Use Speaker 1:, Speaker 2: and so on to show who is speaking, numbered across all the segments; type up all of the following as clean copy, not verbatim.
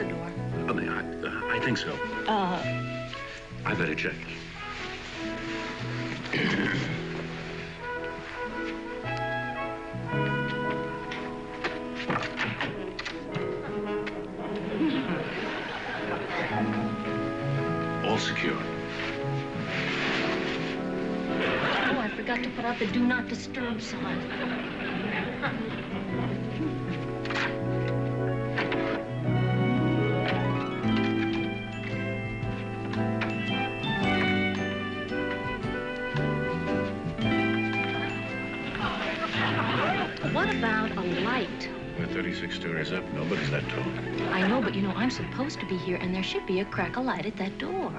Speaker 1: the door?
Speaker 2: I think so. I better check. All secure.
Speaker 1: Oh, I forgot to put out the do not disturb sign. What about a light?
Speaker 2: We're 36 stories up. Nobody's that tall.
Speaker 1: I know, but you know, I'm supposed to be here, and there should be a crack of light at that door.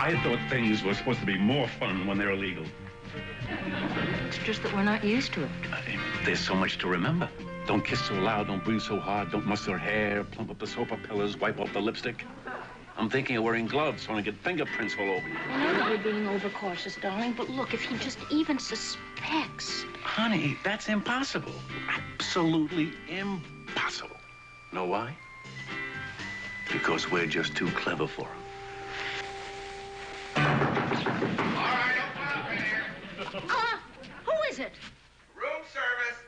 Speaker 2: I thought things were supposed to be more fun when they're illegal.
Speaker 1: It's just that we're not used to it.
Speaker 2: There's so much to remember. Don't kiss so loud, don't breathe so hard, don't muss their hair, plump up the sofa pillows, wipe off the lipstick. I'm thinking of wearing gloves so I don't get fingerprints all over you.
Speaker 1: I know that we're being overcautious, darling, but look, if he just even suspects...
Speaker 2: Honey, that's impossible. Absolutely impossible. Know why? Because we're just too clever for him.
Speaker 3: All right, open up in here.
Speaker 1: Who is it?
Speaker 3: Room service.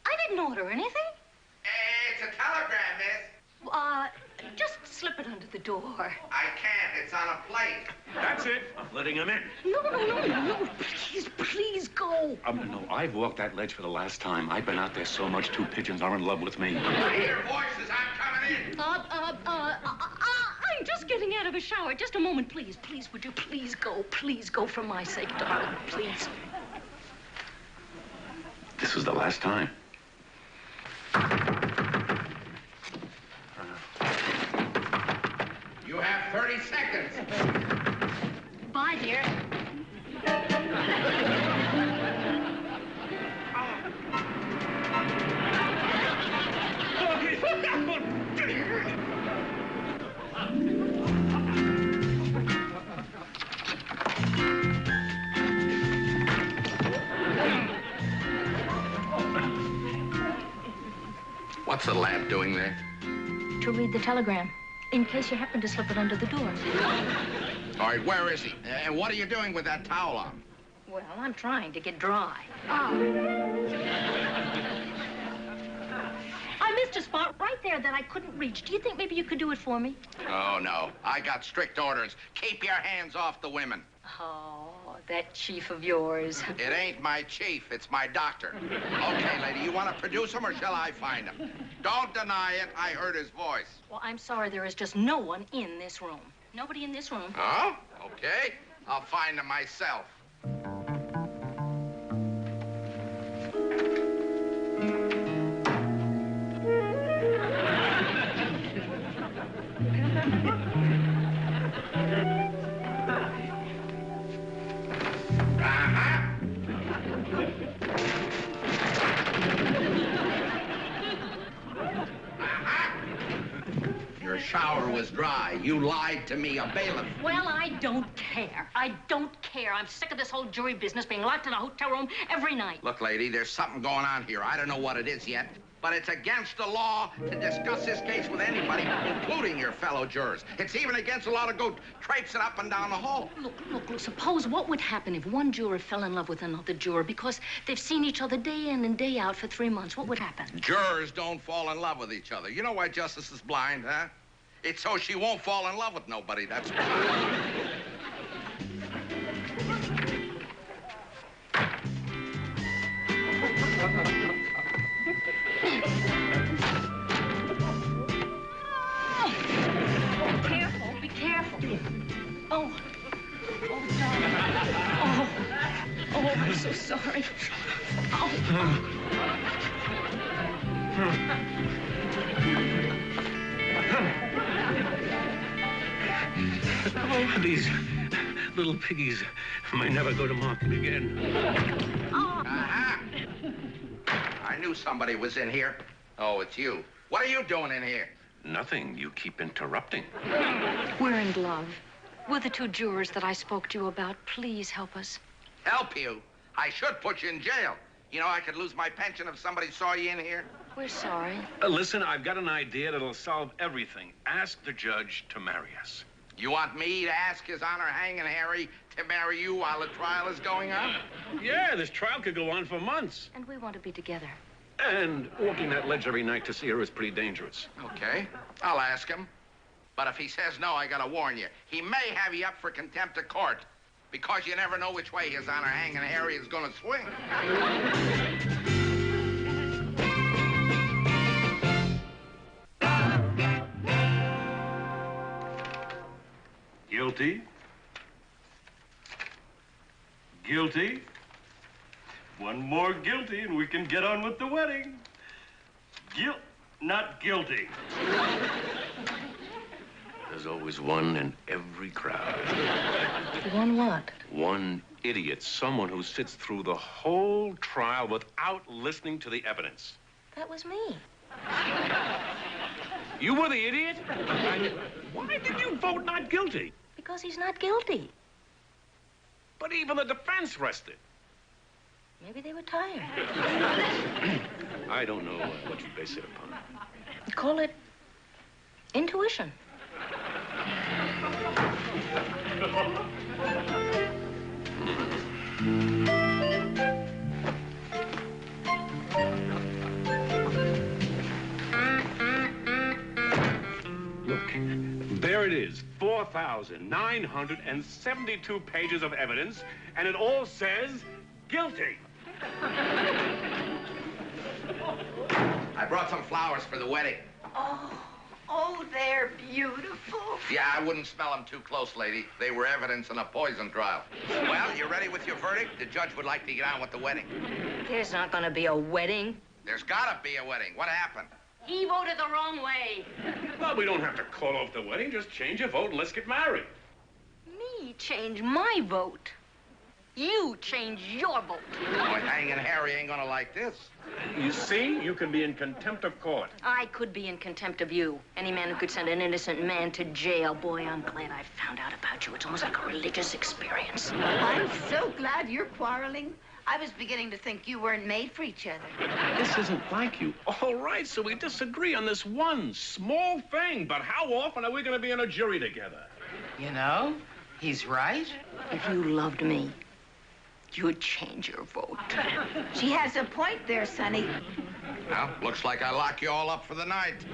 Speaker 1: I didn't order anything.
Speaker 3: It's a telegram, miss.
Speaker 1: Just slip it under the door.
Speaker 3: I can't. It's on a plate.
Speaker 2: That's it. I'm letting him in.
Speaker 1: No. Please go.
Speaker 2: No, I've walked that ledge for the last time. I've been out there so much, 2 pigeons are in love with me.
Speaker 3: I hear voices. I'm coming in.
Speaker 1: I'm just getting out of a shower. Just a moment, please. Please, would you please go? Please go for my sake, darling. Please.
Speaker 2: This was the last time.
Speaker 3: You have 30 seconds.
Speaker 1: Bye, dear.
Speaker 3: What's the lamp doing there?
Speaker 1: To read the telegram, in case you happen to slip it under the door.
Speaker 3: All right, where is he? And what are you doing with that towel on?
Speaker 1: Well, I'm trying to get dry. I missed a spot right there that I couldn't reach. Do you think maybe you could do it for me?
Speaker 3: Oh, no. I got strict orders. Keep your hands off the women.
Speaker 1: Oh, that chief of yours.
Speaker 3: It ain't my chief. It's my doctor. Okay, lady, you want to produce him or shall I find him? Don't deny it. I heard his voice.
Speaker 1: Well, I'm sorry. There is just no one in this room. Nobody in this room.
Speaker 3: Oh? Okay. I'll find him myself. Shower was dry. You lied to me, a bailiff.
Speaker 1: Well, I don't care. I don't care. I'm sick of this whole jury business being locked in a hotel room every night.
Speaker 3: Look, lady, there's something going on here. I don't know what it is yet, but it's against the law to discuss this case with anybody, including your fellow jurors. It's even against the law to go traipsing up and down the hall.
Speaker 1: Look, suppose what would happen if one juror fell in love with another juror because they've seen each other day in and day out for 3 months? What would happen?
Speaker 3: Jurors don't fall in love with each other. You know why justice is blind, huh? It's so she won't fall in love with nobody, that's why.
Speaker 1: Be careful. Oh, darling. Oh, I'm so sorry.
Speaker 2: Oh, these little piggies may never go to market again.
Speaker 3: Aha! knew somebody was in here. Oh, it's you. What are you doing in here?
Speaker 2: Nothing. You keep interrupting.
Speaker 1: We're in glove. We're the 2 jurors that I spoke to you about. Please help us.
Speaker 3: Help you? I should put you in jail. You know, I could lose my pension if somebody saw you in here.
Speaker 1: We're sorry.
Speaker 2: Listen, I've got an idea that'll solve everything. Ask the judge to marry us.
Speaker 3: You want me to ask His Honor Hanging Harry to marry you while the trial is going on?
Speaker 2: Yeah, this trial could go on for months.
Speaker 1: And we want to be together.
Speaker 2: And walking that ledge every night to see her is pretty dangerous.
Speaker 3: Okay, I'll ask him. But if he says no, I gotta warn you. He may have you up for contempt of court. Because you never know which way His Honor Hanging Harry is gonna swing.
Speaker 4: Guilty. Guilty. One more guilty and we can get on with the wedding. Not guilty.
Speaker 2: There's always one in every crowd.
Speaker 1: One what?
Speaker 2: One idiot, someone who sits through the whole trial without listening to the evidence.
Speaker 1: That was me.
Speaker 2: You were the idiot? Why did you vote not guilty?
Speaker 1: Because he's not guilty.
Speaker 2: But even the defense rested.
Speaker 1: Maybe they were tired.
Speaker 2: I don't know what you base it upon.
Speaker 1: Call it intuition.
Speaker 2: Look, there it is, 4,972 pages of evidence, and it all says guilty.
Speaker 3: I brought some flowers for the wedding.
Speaker 5: Oh, they're beautiful.
Speaker 3: Yeah, I wouldn't smell them too close, lady. They were evidence in a poison trial. Well, you ready with your verdict? The judge would like to get on with the wedding.
Speaker 1: There's not gonna be a wedding.
Speaker 3: There's gotta be a wedding. What happened?
Speaker 1: He voted the wrong way.
Speaker 2: Well, we don't have to call off the wedding. Just change your vote and let's get married.
Speaker 1: Me change my vote. You change your vote.
Speaker 3: Boy, Hanging Harry ain't gonna like this.
Speaker 2: You see, you can be in contempt of court.
Speaker 1: I could be in contempt of you. Any man who could send an innocent man to jail. Boy, I'm glad I found out about you. It's almost like a religious experience.
Speaker 5: I'm so glad you're quarreling. I was beginning to think you weren't made for each other.
Speaker 2: This isn't like you. All right, so we disagree on this one small thing, but how often are we going to be in a jury together?
Speaker 6: You know, he's right.
Speaker 1: If you loved me, you'd change your vote.
Speaker 5: She has a point there, Sonny.
Speaker 3: Well, looks like I lock you all up for the night.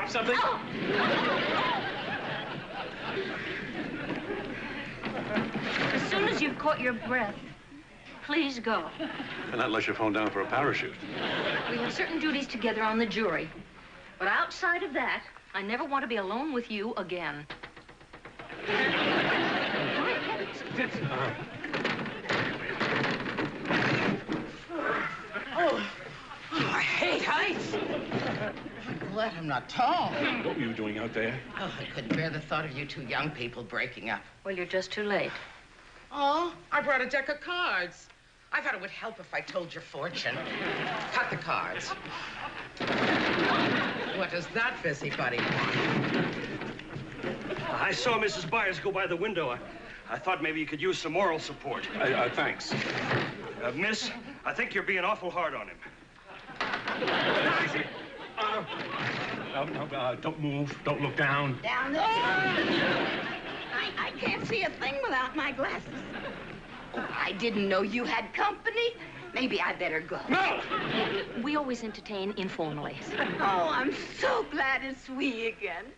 Speaker 2: Something?
Speaker 1: Oh. As soon as you've caught your breath, please go.
Speaker 2: And not let your phone down for a parachute.
Speaker 1: We have certain duties together on the jury. But outside of that, I never want to be alone with you again.
Speaker 6: I hate heights. I'm glad I'm not tall.
Speaker 2: What were you doing out there?
Speaker 6: Oh, I couldn't bear the thought of you 2 young people breaking up.
Speaker 1: Well, you're just too late.
Speaker 6: Oh, I brought a deck of cards. I thought it would help if I told your fortune. Cut the cards. What does that busybody want?
Speaker 4: I saw Mrs. Byers go by the window. I thought maybe you could use some moral support.
Speaker 2: Thanks.
Speaker 4: Miss, I think you're being awful hard on him.
Speaker 2: Don't move. Don't look down.
Speaker 5: Down there. I can't see a thing without my glasses. Oh, I didn't know you had company. Maybe I better go.
Speaker 2: No!
Speaker 1: We always entertain informally.
Speaker 5: Oh, I'm so glad it's we again.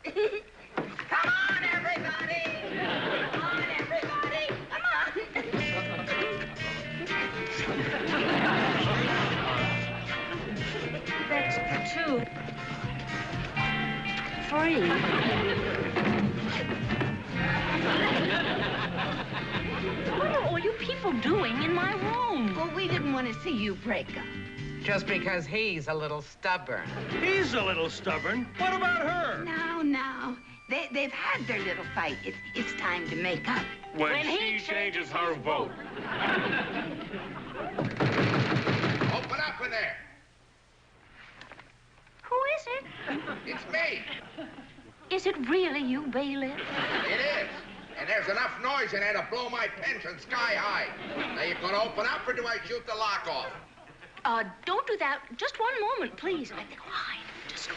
Speaker 5: Come on, everybody! Come on, everybody!
Speaker 1: free. What are all you people doing in my room?
Speaker 5: Well, we didn't want to see you break up.
Speaker 6: Just because he's a little stubborn.
Speaker 4: He's a little stubborn. What about her?
Speaker 5: Now. They've had their little fight. It's time to make up.
Speaker 2: When she changes her vote.
Speaker 3: Open up in there.
Speaker 1: Who is it?
Speaker 3: It's me.
Speaker 1: Is it really you, Bailiff?
Speaker 3: It is. And there's enough noise in there to blow my pension sky high. Now, you gonna open up, or do I shoot the lock off?
Speaker 1: Don't do that. Just one moment, please. I think, just go.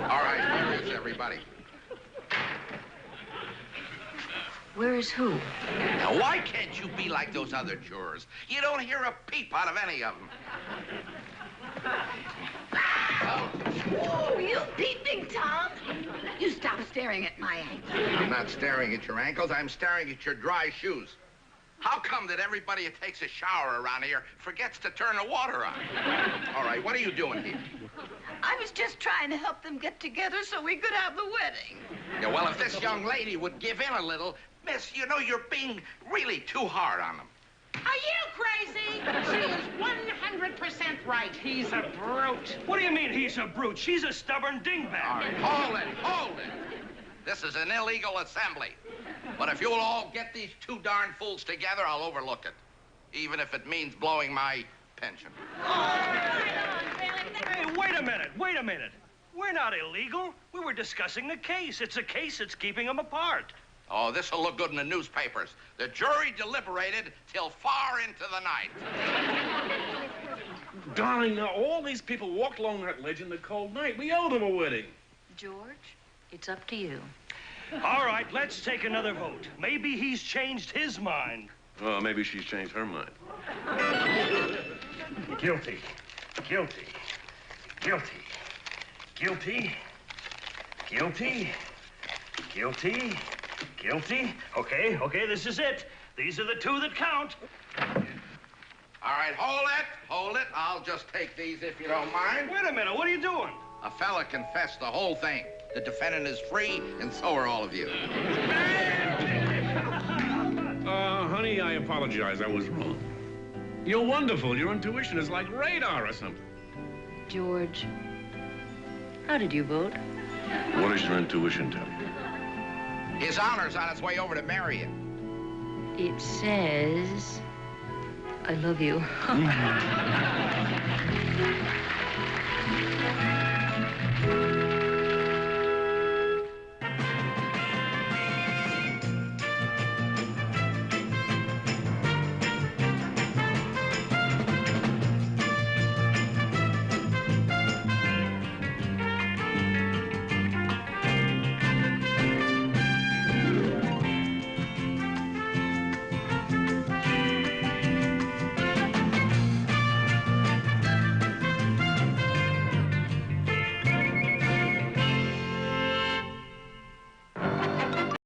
Speaker 3: All right, where is everybody?
Speaker 1: Where is who?
Speaker 3: Now, why can't you be like those other jurors? You don't hear a peep out of any of them.
Speaker 5: Oh, you peeping Tom? You stop staring at my ankles.
Speaker 3: I'm not staring at your ankles. I'm staring at your dry shoes. How come that everybody who takes a shower around here forgets to turn the water on? All right, what are you doing here?
Speaker 5: I was just trying to help them get together so we could have the wedding.
Speaker 3: Yeah, well, if this young lady would give in a little, miss, you know you're being really too hard on them.
Speaker 6: Are you crazy? She is 100% right. He's a brute.
Speaker 4: What do you mean he's a brute? She's a stubborn dingbat.
Speaker 3: All right, hold it. This is an illegal assembly. But if you'll all get these two darn fools together, I'll overlook it. Even if it means blowing my pension.
Speaker 4: Hey, wait a minute. We're not illegal. We were discussing the case. It's a case that's keeping them apart.
Speaker 3: Oh, this'll look good in the newspapers. The jury deliberated till far into the night.
Speaker 2: Darling, now, all these people walked along that ledge in the cold night. We owe them a wedding.
Speaker 1: George, it's up to you.
Speaker 4: All right, let's take another vote. Maybe he's changed his mind.
Speaker 2: Well, maybe she's changed her mind.
Speaker 4: Guilty. Okay, this is it. These are the two that count.
Speaker 3: All right, hold it. I'll just take these if you don't mind.
Speaker 4: Wait a minute, what are you doing?
Speaker 3: A fella confessed the whole thing. The defendant is free, and so are all of you.
Speaker 2: Honey, I apologize. I was wrong. You're wonderful. Your intuition is like radar or something.
Speaker 1: George, how did you vote?
Speaker 2: What does your intuition tell you?
Speaker 3: His Honor's on his way over to marry you.
Speaker 1: It says, I love you.